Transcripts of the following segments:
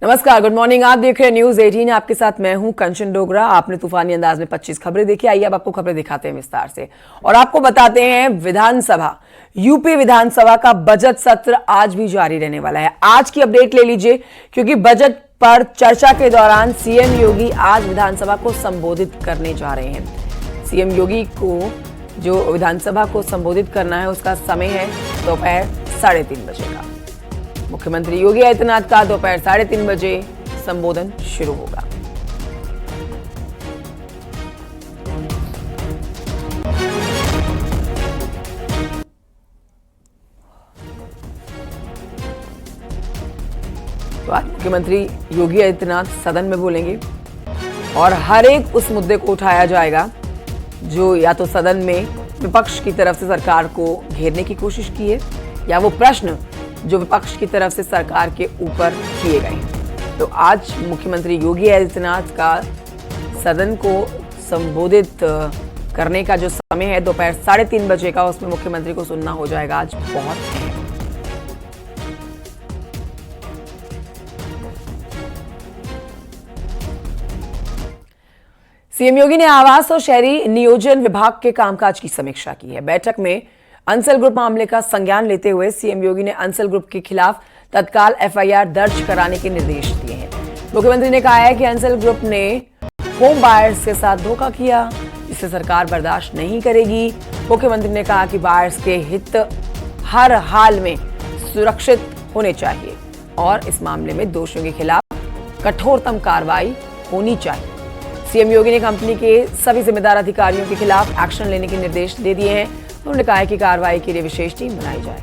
नमस्कार, good morning. आप देख रहे हैं न्यूज 18। आपके साथ मैं हूं कंचन डोगरा। आपने तूफानी अंदाज में 25 खबरें देखी। आइए अब आपको खबरें दिखाते हैं विस्तार से और आपको बताते हैं विधानसभा यूपी विधानसभा का बजट सत्र आज भी जारी रहने वाला है। आज की अपडेट ले लीजिए क्योंकि बजट पर चर्चा के दौरान सीएम योगी आज विधानसभा को संबोधित करने जा रहे हैं। सीएम योगी को जो विधानसभा को संबोधित करना है उसका समय है दोपहर 3:30 बजे का। मुख्यमंत्री योगी आदित्यनाथ का दोपहर 3:30 बजे संबोधन शुरू होगा। तो आज मुख्यमंत्री योगी आदित्यनाथ सदन में बोलेंगे और हर एक उस मुद्दे को उठाया जाएगा जो या तो सदन में विपक्ष की तरफ से सरकार को घेरने की कोशिश की है या वो प्रश्न जो विपक्ष की तरफ से सरकार के ऊपर किए गए हैं। तो आज मुख्यमंत्री योगी आदित्यनाथ का सदन को संबोधित करने का जो समय है दोपहर 3:30 बजे का, उसमें मुख्यमंत्री को सुनना हो जाएगा आज बहुत अहम। सीएम योगी ने आवास और शहरी नियोजन विभाग के कामकाज की समीक्षा की है। बैठक में अंसल ग्रुप मामले का संज्ञान लेते हुए सीएम योगी ने अंसल ग्रुप के खिलाफ तत्काल एफआईआर दर्ज कराने के निर्देश दिए हैं। मुख्यमंत्री ने कहा है कि अंसल ग्रुप ने होम बायर्स के साथ धोखा किया, जिसे सरकार बर्दाश्त नहीं करेगी। मुख्यमंत्री ने कहा कि बायर्स के हित हर हाल में सुरक्षित होने चाहिए और इस मामले में दोषियों के खिलाफ कठोरतम कार्रवाई होनी चाहिए। सीएम योगी ने कंपनी के सभी जिम्मेदार अधिकारियों के खिलाफ एक्शन लेने के निर्देश दे दिए हैं। उन्होंने कहा है कि कार्रवाई के लिए विशेष टीम बनाई जाए।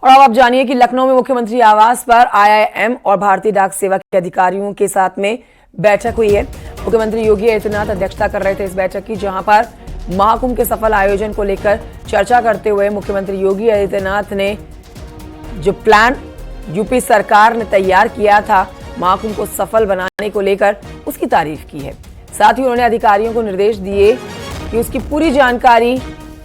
और अब आप जानिए कि लखनऊ में मुख्यमंत्री आवास पर आईआईएम और भारतीय डाक सेवा के अधिकारियों के साथ में बैठक हुई है। मुख्यमंत्री योगी आदित्यनाथ अध्यक्षता कर रहे थे इस बैठक की, जहां पर महाकुंभ के सफल आयोजन को लेकर चर्चा करते हुए मुख्यमंत्री योगी आदित्यनाथ ने जो प्लान यूपी सरकार ने तैयार किया था महाकुंभ को सफल बनाने को लेकर, उसकी तारीफ की है। साथ ही उन्होंने अधिकारियों को निर्देश दिए कि उसकी पूरी जानकारी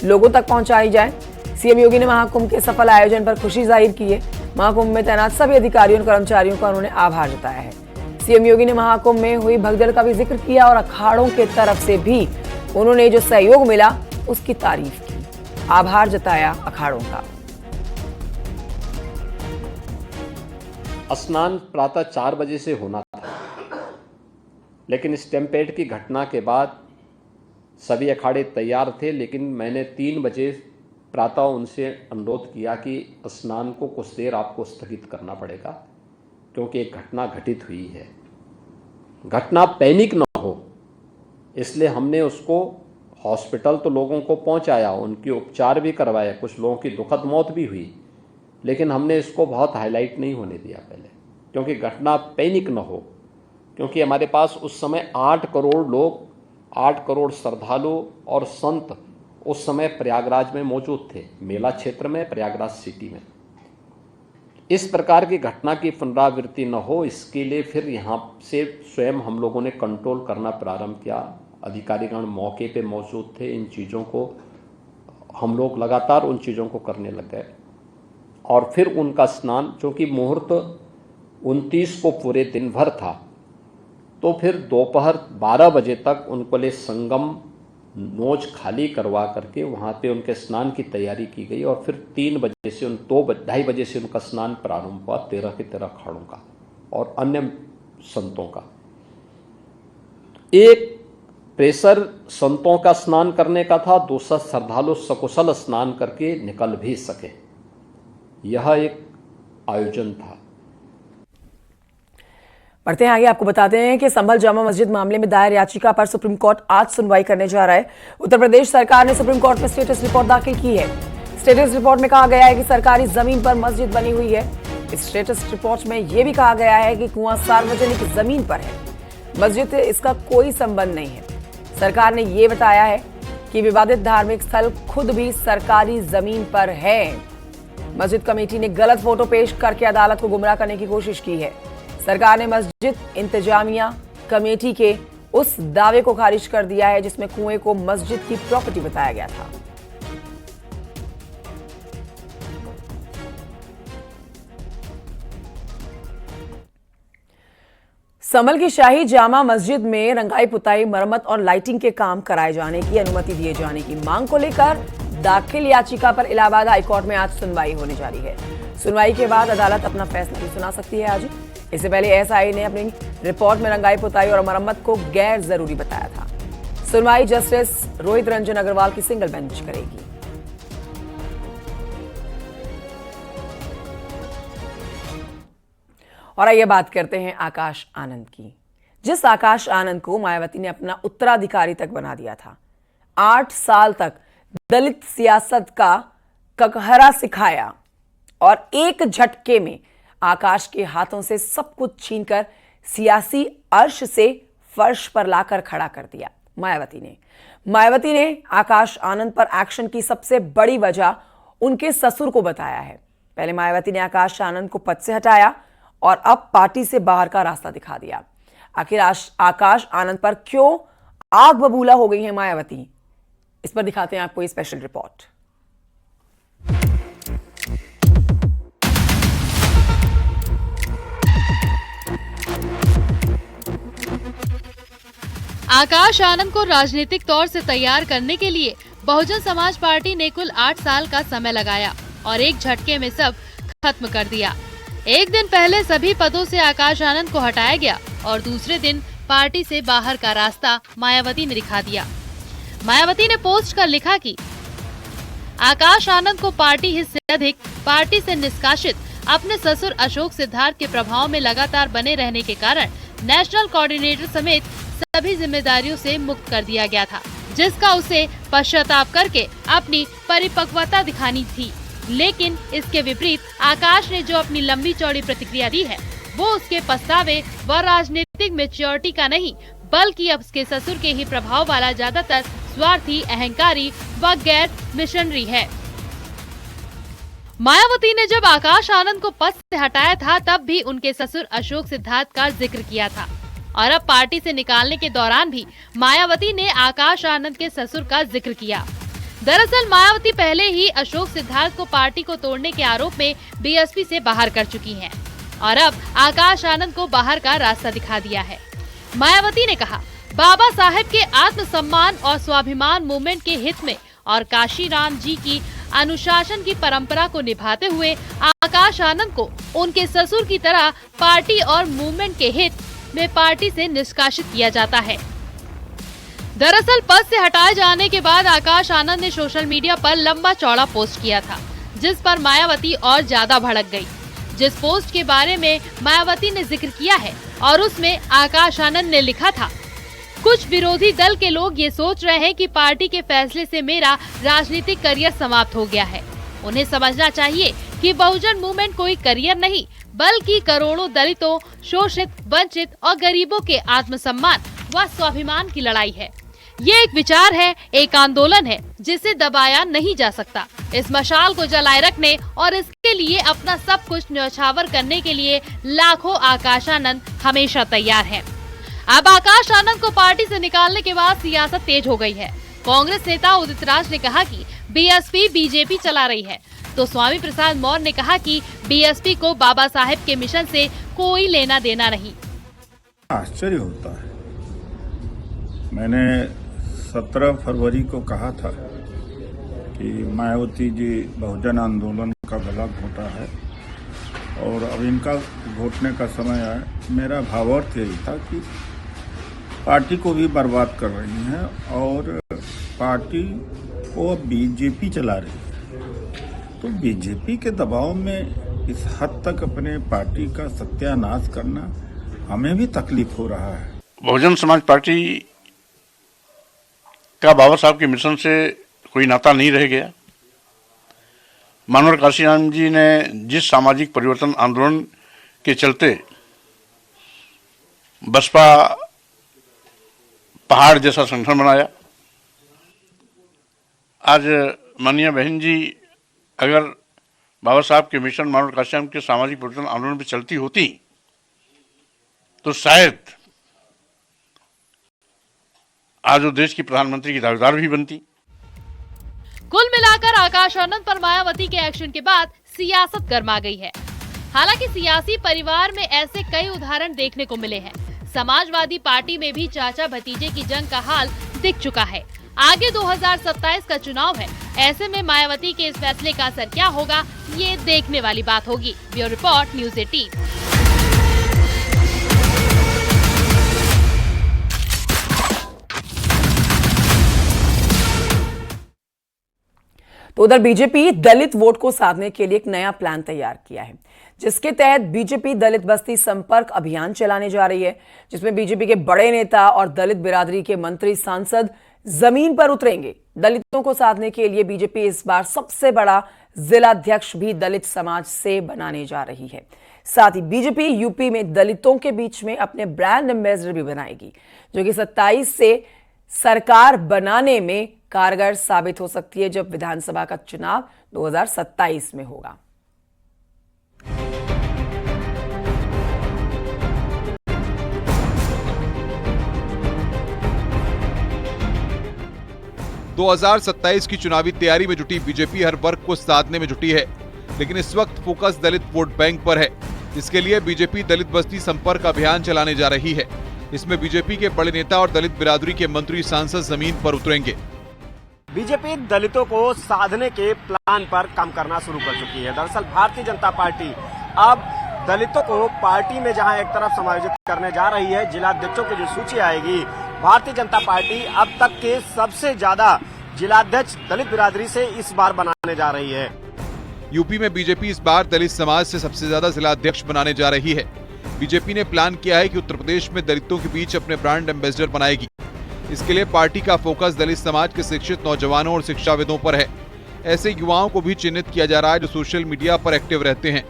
लोगों तक पहुंचाई जाए। सीएम योगी ने महाकुंभ के सफल आयोजन पर खुशी जाहिर की है। महाकुंभ में तैनात सभी अधिकारियों और कर्मचारियों का उन्होंने आभार जताया है। सीएम योगी ने महाकुंभ में हुई भगदड़ का भी जिक्र किया और अखाड़ों के तरफ से भी उन्होंने जो सहयोग मिला उसकी तारीफ की, आभार जताया अखाड़ों का। स्नान प्रातः 4 बजे से होना था, लेकिन स्टैम्पेड की घटना के बाद सभी अखाड़े तैयार थे, लेकिन मैंने 3 बजे प्रातः उनसे अनुरोध किया कि स्नान को कुछ देर आपको स्थगित करना पड़ेगा क्योंकि एक घटना घटित हुई है। घटना पैनिक न हो इसलिए हमने उसको हॉस्पिटल तो लोगों को पहुंचाया, उनके उपचार भी करवाए, कुछ लोगों की दुखद मौत भी हुई, लेकिन हमने इसको बहुत हाईलाइट नहीं होने दिया पहले, क्योंकि घटना पैनिक न हो। क्योंकि हमारे पास उस समय 8 करोड़ लोग, 8 करोड़ श्रद्धालु और संत उस समय प्रयागराज में मौजूद थे, मेला क्षेत्र में, प्रयागराज सिटी में। इस प्रकार की घटना की पुनरावृत्ति न हो इसके लिए फिर यहाँ से स्वयं हम लोगों ने कंट्रोल करना प्रारंभ किया। अधिकारीगण मौके पे मौजूद थे, इन चीज़ों को हम लोग लगातार उन चीज़ों को करने लग गए और फिर उनका स्नान, चूँकि मुहूर्त 29 को पूरे दिन भर था, तो फिर दोपहर 12 बजे तक उनको लिए संगम नोच खाली करवा करके वहाँ पे उनके स्नान की तैयारी की गई और फिर 3 बजे से 2-2:30 बजे से उनका स्नान प्रारंभ हुआ 13 के 13 अखाड़ों का और अन्य संतों का। एक प्रेशर संतों का स्नान करने का था, दूसरा श्रद्धालु सकुशल स्नान करके निकल भी सके, यह एक आयोजन था। बढ़ते हैं आगे, आपको बताते हैं कि संभल जामा मस्जिद मामले में दायर याचिका पर सुप्रीम कोर्ट आज सुनवाई करने जा रहा है। उत्तर प्रदेश सरकार ने सुप्रीम कोर्ट में स्टेटस रिपोर्ट दाखिल की है। स्टेटस रिपोर्ट में कहा गया है कि सरकारी जमीन पर मस्जिद बनी हुई है। इस स्टेटस रिपोर्ट में यह भी कहा गया है कि कुआं सार्वजनिक जमीन पर है, मस्जिद से इसका कोई संबंध नहीं है। सरकार ने यह बताया है कि विवादित धार्मिक स्थल खुद भी सरकारी जमीन पर है। मस्जिद कमेटी ने गलत फोटो पेश करके अदालत को गुमराह करने की कोशिश की है। सरकार ने मस्जिद इंतजामिया कमेटी के उस दावे को खारिज कर दिया है जिसमें कुएं को मस्जिद की प्रॉपर्टी बताया गया था। संभल की शाही जामा मस्जिद में रंगाई पुताई मरम्मत और लाइटिंग के काम कराए जाने की अनुमति दिए जाने की मांग को लेकर दाखिल याचिका पर इलाहाबाद हाईकोर्ट में आज सुनवाई होने जा रही है। सुनवाई के बाद अदालत अपना फैसला भी सुना सकती है आज। इससे पहले एसआई ने अपनी रिपोर्ट में रंगाई पुताई और मरम्मत को गैर जरूरी बताया था। सुनवाई जस्टिस रोहित रंजन अग्रवाल की सिंगल बेंच करेगी। और आइए बात करते हैं आकाश आनंद की, जिस आकाश आनंद को मायावती ने अपना उत्तराधिकारी तक बना दिया था। 8 साल तक दलित सियासत का ककहरा सिखाया और एक झटके में आकाश के हाथों से सब कुछ छीनकर सियासी अर्श से फर्श पर लाकर खड़ा कर दिया मायावती ने आकाश आनंद पर एक्शन की सबसे बड़ी वजह उनके ससुर को बताया है। पहले मायावती ने आकाश आनंद को पद से हटाया और अब पार्टी से बाहर का रास्ता दिखा दिया। आखिर आकाश आनंद पर क्यों आग बबूला हो गई है मायावती, इस पर दिखाते हैं आपको ये स्पेशल रिपोर्ट। आकाश आनंद को राजनीतिक तौर से तैयार करने के लिए बहुजन समाज पार्टी ने कुल 8 साल का समय लगाया और एक झटके में सब खत्म कर दिया। एक दिन पहले सभी पदों से आकाश आनंद को हटाया गया और दूसरे दिन पार्टी से बाहर का रास्ता मायावती ने दिखा दिया। मायावती ने पोस्ट कर लिखा कि आकाश आनंद को पार्टी हित से अधिक पार्टी से निष्कासित अपने ससुर अशोक सिद्धार्थ के प्रभाव में लगातार बने रहने के कारण नेशनल कोऑर्डिनेटर समेत सभी जिम्मेदारियों से मुक्त कर दिया गया था, जिसका उसे पश्चाताप करके अपनी परिपक्वता दिखानी थी। लेकिन इसके विपरीत आकाश ने जो अपनी लंबी चौड़ी प्रतिक्रिया दी है वो उसके पछतावे व राजनीतिक मैच्योरिटी का नहीं, बल्कि अब उसके ससुर के ही प्रभाव वाला ज्यादातर स्वार्थी, अहंकारी व गैर मिशनरी है। मायावती ने जब आकाश आनंद को पद से हटाया था तब भी उनके ससुर अशोक सिद्धार्थ का जिक्र किया था और अब पार्टी से निकालने के दौरान भी मायावती ने आकाश आनंद के ससुर का जिक्र किया। दरअसल मायावती पहले ही अशोक सिद्धार्थ को पार्टी को तोड़ने के आरोप में बीएसपी से बाहर कर चुकी हैं और अब आकाश आनंद को बाहर का रास्ता दिखा दिया है। मायावती ने कहा, बाबा साहेब के आत्मसम्मान और स्वाभिमान मूवमेंट के हित में और काशीराम जी की अनुशासन की परंपरा को निभाते हुए आकाश आनंद को उनके ससुर की तरह पार्टी और मूवमेंट के हित में पार्टी से निष्कासित किया जाता है। दरअसल पद से हटाए जाने के बाद आकाश आनंद ने सोशल मीडिया पर लंबा चौड़ा पोस्ट किया था, जिस पर मायावती और ज्यादा भड़क गई। जिस पोस्ट के बारे में मायावती ने जिक्र किया है और उसमें आकाश आनंद ने लिखा था, कुछ विरोधी दल के लोग ये सोच रहे हैं कि पार्टी के फैसले से मेरा राजनीतिक करियर समाप्त हो गया है। उन्हें समझना चाहिए कि बहुजन मूवमेंट कोई करियर नहीं, बल्कि करोड़ों दलितों, शोषित, वंचित और गरीबों के आत्मसम्मान व स्वाभिमान की लड़ाई है। ये एक विचार है, एक आंदोलन है जिसे दबाया नहीं जा सकता। इस मशाल को जलाए रखने और इसके लिए अपना सब कुछ न्यौछावर करने के लिए लाखों आकाश आनंद हमेशा तैयार हैं। अब आकाश आनंद को पार्टी से निकालने के बाद सियासत तेज हो गई है। कांग्रेस नेता उदित राज ने कहा कि बीएसपी बीजेपी चला रही है, तो स्वामी प्रसाद मौर्य ने कहा कि बीएसपी को बाबा साहेब के मिशन से कोई लेना देना नहीं। आश्चर्य होता है। मैंने 17 फरवरी को कहा था कि मायावती जी बहुजन आंदोलन का गला घोटा है और अब इनका घोटने का समय आया। मेरा भावार्थ यही था कि पार्टी को भी बर्बाद कर रही हैं और पार्टी को बीजेपी चला रही है, तो बीजेपी के दबाव में इस हद तक अपने पार्टी का सत्यानाश करना हमें भी तकलीफ हो रहा है। बहुजन समाज पार्टी का बाबा साहब के मिशन से कोई नाता नहीं रह गया। मानवर काशीराम जी ने जिस सामाजिक परिवर्तन आंदोलन के चलते बसपा पहाड़ जैसा संगठन बनाया, आज माननीय बहन जी अगर बाबा साहब के मिशन मानवर काशीराम के सामाजिक परिवर्तन आंदोलन पे चलती होती तो शायद आज वो देश की प्रधानमंत्री की दावेदार भी बनती। कुल मिलाकर आकाश आनंद पर मायावती के एक्शन के बाद सियासत गर्मा गई है। हालांकि सियासी परिवार में ऐसे कई उदाहरण देखने को मिले हैं। समाजवादी पार्टी में भी चाचा भतीजे की जंग का हाल दिख चुका है। आगे 2027 का चुनाव है, ऐसे में मायावती के इस फैसले का असर क्या होगा, ये देखने वाली बात होगी। Bureau report, news 18। तो उधर बीजेपी दलित वोट को साधने के लिए एक नया प्लान तैयार किया है, जिसके तहत बीजेपी दलित बस्ती संपर्क अभियान चलाने जा रही है, जिसमें बीजेपी के बड़े नेता और दलित बिरादरी के मंत्री सांसद जमीन पर उतरेंगे। दलितों को साधने के लिए बीजेपी इस बार सबसे बड़ा जिलाध्यक्ष भी दलित समाज से बनाने जा रही है। साथ ही बीजेपी यूपी में दलितों के बीच में अपने ब्रांड एम्बेसडर भी बनाएगी, जो कि 27 से सरकार बनाने में कारगर साबित हो सकती है, जब विधानसभा का चुनाव 2027 में होगा। दो 2027 की चुनावी तैयारी में जुटी बीजेपी हर वर्ग को साधने में जुटी है, लेकिन इस वक्त फोकस दलित वोट बैंक पर है। इसके लिए बीजेपी दलित बस्ती संपर्क अभियान चलाने जा रही है। इसमें बीजेपी के बड़े नेता और दलित बिरादरी के मंत्री सांसद जमीन पर उतरेंगे। बीजेपी दलितों को साधने के प्लान पर काम करना शुरू कर चुकी है। दरअसल भारतीय जनता पार्टी अब दलितों को पार्टी में जहां एक तरफ समायोजित करने जा रही है, जिलाध्यक्षों की जो सूची आएगी, भारतीय जनता पार्टी अब तक के सबसे ज्यादा जिलाध्यक्ष दलित बिरादरी से इस बार बनाने जा रही है। यूपी में बीजेपी इस बार दलित समाज से सबसे ज्यादा जिलाध्यक्ष बनाने जा रही है। बीजेपी ने प्लान किया है कि उत्तर प्रदेश में दलितों के बीच अपने ब्रांड एम्बेसडर बनाएगी। इसके लिए पार्टी का फोकस दलित समाज के शिक्षित नौजवानों और शिक्षाविदों पर है। ऐसे युवाओं को भी चिन्हित किया जा रहा है जो सोशल मीडिया पर एक्टिव रहते हैं।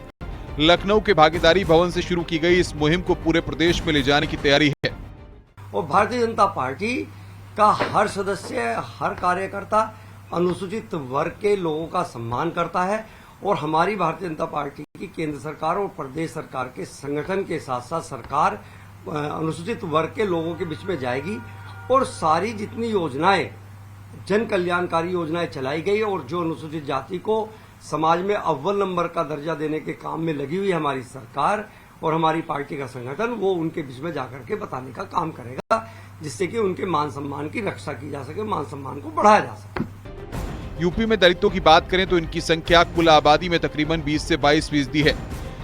लखनऊ के भागीदारी भवन से शुरू की गई इस मुहिम को पूरे प्रदेश में ले जाने की तैयारी है। और भारतीय जनता पार्टी का हर सदस्य, हर कार्यकर्ता अनुसूचित वर्ग के लोगों का सम्मान करता है और हमारी भारतीय जनता पार्टी की केंद्र सरकार और प्रदेश सरकार के संगठन के साथ साथ सरकार अनुसूचित वर्ग के लोगों के बीच में जाएगी और सारी जितनी योजनाएं, जन कल्याणकारी योजनाएं चलाई गई और जो अनुसूचित जाति को समाज में अव्वल नंबर का दर्जा देने के काम में लगी हुई हमारी सरकार और हमारी पार्टी का संगठन, वो उनके बीच में जाकर के बताने का काम करेगा, जिससे कि उनके मान सम्मान की रक्षा की जा सके, मान सम्मान को बढ़ाया जा सके। यूपी में दलितों की बात करें तो इनकी संख्या कुल आबादी में तकरीबन 20 से 22% है।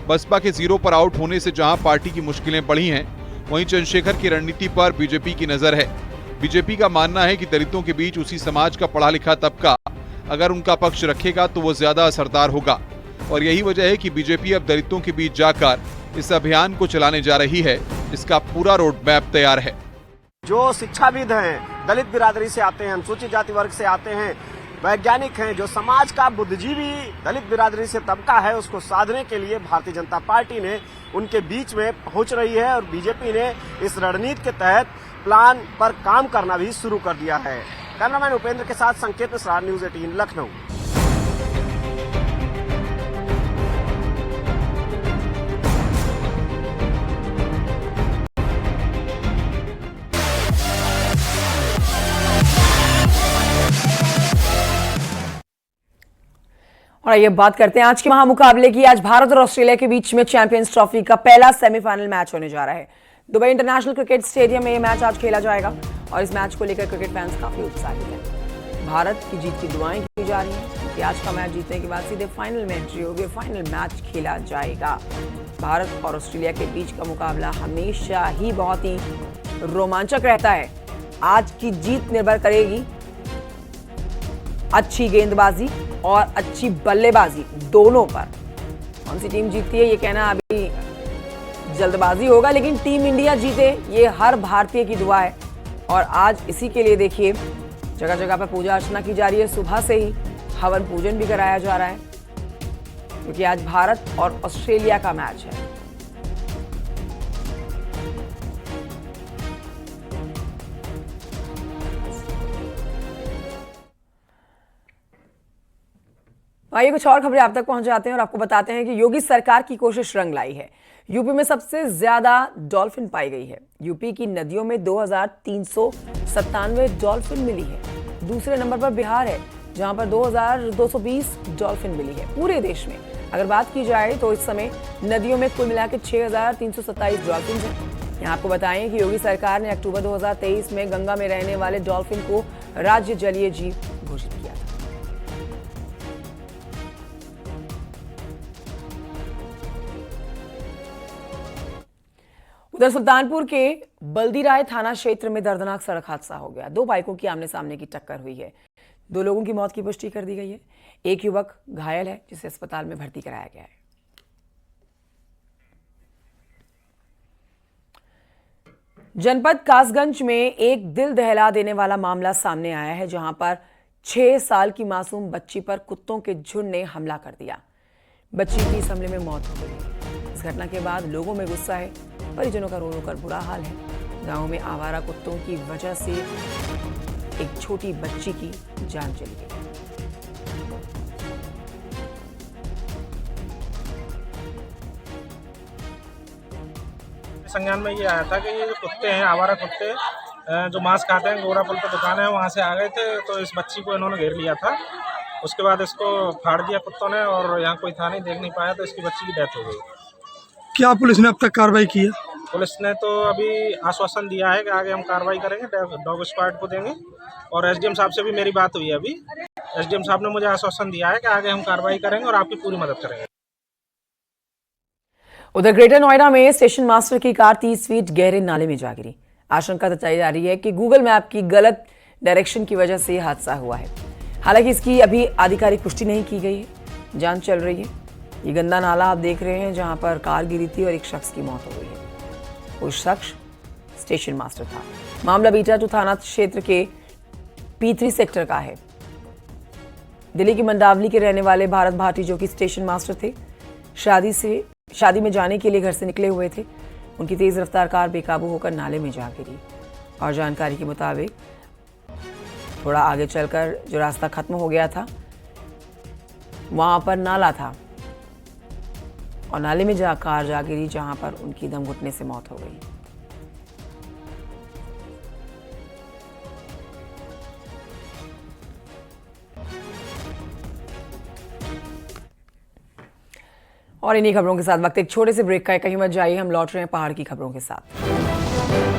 बसपा के जीरो पर आउट होने से जहां पार्टी की मुश्किलें बढ़ी हैं, वहीं चंद्रशेखर की रणनीति पर बीजेपी की नजर है। बीजेपी का मानना है कि दलितों के बीच उसी समाज का पढ़ा लिखा तबका अगर उनका पक्ष रखेगा तो वो ज्यादा असरदार होगा और यही वजह है कि बीजेपी अब दलितों के बीच जाकर इस अभियान को चलाने जा रही है। इसका पूरा रोड मैप तैयार है। जो शिक्षाविद हैं, दलित बिरादरी से आते हैं, अनुसूचित जाति वर्ग से आते हैं, वैज्ञानिक हैं, जो समाज का बुद्धिजीवी दलित बिरादरी से तबका है, उसको साधने के लिए भारतीय जनता पार्टी ने उनके बीच में पहुंच रही है और बीजेपी ने इस रणनीति के तहत प्लान पर काम करना भी शुरू कर दिया है। कैमरामैन उपेंद्र के साथ संकेत मिश्रा, न्यूज़ 18 लखनऊ। और ये बात करते हैं आज के महामुकाबले की। आज भारत और ऑस्ट्रेलिया के बीच में चैंपियंस ट्रॉफी का पहला सेमीफाइनल मैच होने जा रहा है। दुबई इंटरनेशनल क्रिकेट स्टेडियम में ये मैच आज खेला जाएगा और इस मैच को लेकर क्रिकेट फैंस काफी उत्साहित हैं। भारत की जीत की दुआएं की जा रही हैं क्योंकि आज का मैच जीतने के बाद सीधे फाइनल में एंट्री होगी, फाइनल मैच खेला जाएगा। भारत और ऑस्ट्रेलिया के बीच का मुकाबला हमेशा ही बहुत ही रोमांचक रहता है। आज की जीत निर्भर करेगी अच्छी गेंदबाजी और अच्छी बल्लेबाजी दोनों पर। कौन सी टीम जीतती है ये कहना अभी जल्दबाजी होगा, लेकिन टीम इंडिया जीते ये हर भारतीय की दुआ है। और आज इसी के लिए देखिए जगह जगह पर पूजा अर्चना की जा रही है। सुबह से ही हवन पूजन भी कराया जा रहा है क्योंकि आज भारत और ऑस्ट्रेलिया का मैच है। आइए कुछ और खबरें आप तक पहुंच जाते हैं और आपको बताते हैं कि योगी सरकार की कोशिश रंग लाई है। यूपी में सबसे ज्यादा डॉल्फिन पाई गई है। यूपी की नदियों में 2397 डॉल्फिन मिली है। दूसरे नंबर पर बिहार है जहां पर 2220 डॉल्फिन मिली है। पूरे देश में अगर बात की जाए तो इस समय नदियों में कुल मिलाकर 6327 डॉल्फिन हैं। यहाँ आपको बताएं कि योगी सरकार ने अक्टूबर 2023 में गंगा में रहने वाले डॉल्फिन को राज्य जलीय जीव घोषित किया था। उधर सुल्तानपुर के बल्दीराय थाना क्षेत्र में दर्दनाक सड़क हादसा हो गया। दो बाइकों की आमने सामने की टक्कर हुई है। 2 लोगों की मौत की पुष्टि कर दी गई है। एक युवक घायल है, जिसे अस्पताल में भर्ती कराया गया है। जनपद कासगंज में एक दिल दहला देने वाला मामला सामने आया है, जहां पर 6 साल की मासूम बच्ची पर कुत्तों के झुंड ने हमला कर दिया। बच्ची की इस हमले में मौत हो गई। इस घटना के बाद लोगों में गुस्सा है, परिजनों का रो रो कर बुरा हाल है। गांव में आवारा कुत्तों की वजह से एक छोटी बच्ची की जान चली गई। संज्ञान में ये आया था कि ये जो कुत्ते हैं, आवारा कुत्ते जो मांस खाते हैं, गोरापुल पे दुकान है, वहाँ से आ गए थे। तो इस बच्ची को इन्होंने घेर लिया था। उसके बाद इसको फाड़ दिया कुत्तों ने, और यहाँ कोई था नहीं, देख नहीं पाया, तो इसकी बच्ची की डेथ हो गई। क्या पुलिस ने अब तक कार्रवाई की है? पुलिस ने तो अभी आश्वासन दिया है कि आगे हम कार्रवाई करेंगे, डॉग स्क्वाड को देंगे। और एसडीएम साहब से भी मेरी बात हुई है। अभी एसडीएम साहब ने मुझे आश्वासन दिया है कि आगे हम कार्रवाई करेंगे और आपकी पूरी मदद करेंगे। उधर ग्रेटर नोएडा में स्टेशन मास्टर की कार 30 फीट गहरे नाले में जा गिरी। आशंका जताई जा रही है कि गूगल मैप की गलत डायरेक्शन की वजह से यह हादसा हुआ है। हालांकि इसकी अभी आधिकारिक पुष्टि नहीं की गई है, जांच चल रही है। ये गंदा नाला आप देख रहे हैं, जहां पर कार गिरी थी और एक शख्स की मौत हो गई है। वो शख्स स्टेशन मास्टर था। मामला बीटा-2 थाना क्षेत्र के P3 सेक्टर का है। दिल्ली की मंडावली के रहने वाले भारत भाटी, जो कि स्टेशन मास्टर थे, शादी में जाने के लिए घर से निकले हुए थे। उनकी तेज रफ्तार कार बेकाबू होकर नाले में जा गिरी। और जानकारी के मुताबिक थोड़ा आगे चलकर जो रास्ता खत्म हो गया था, वहां पर नाला था और नाले में कार जा गिरी, जहां पर उनकी दम घुटने से मौत हो गई। और इन्हीं खबरों के साथ वक्त एक छोटे से ब्रेक का है। कहीं मत जाइए, हम लौट रहे हैं पहाड़ की खबरों के साथ।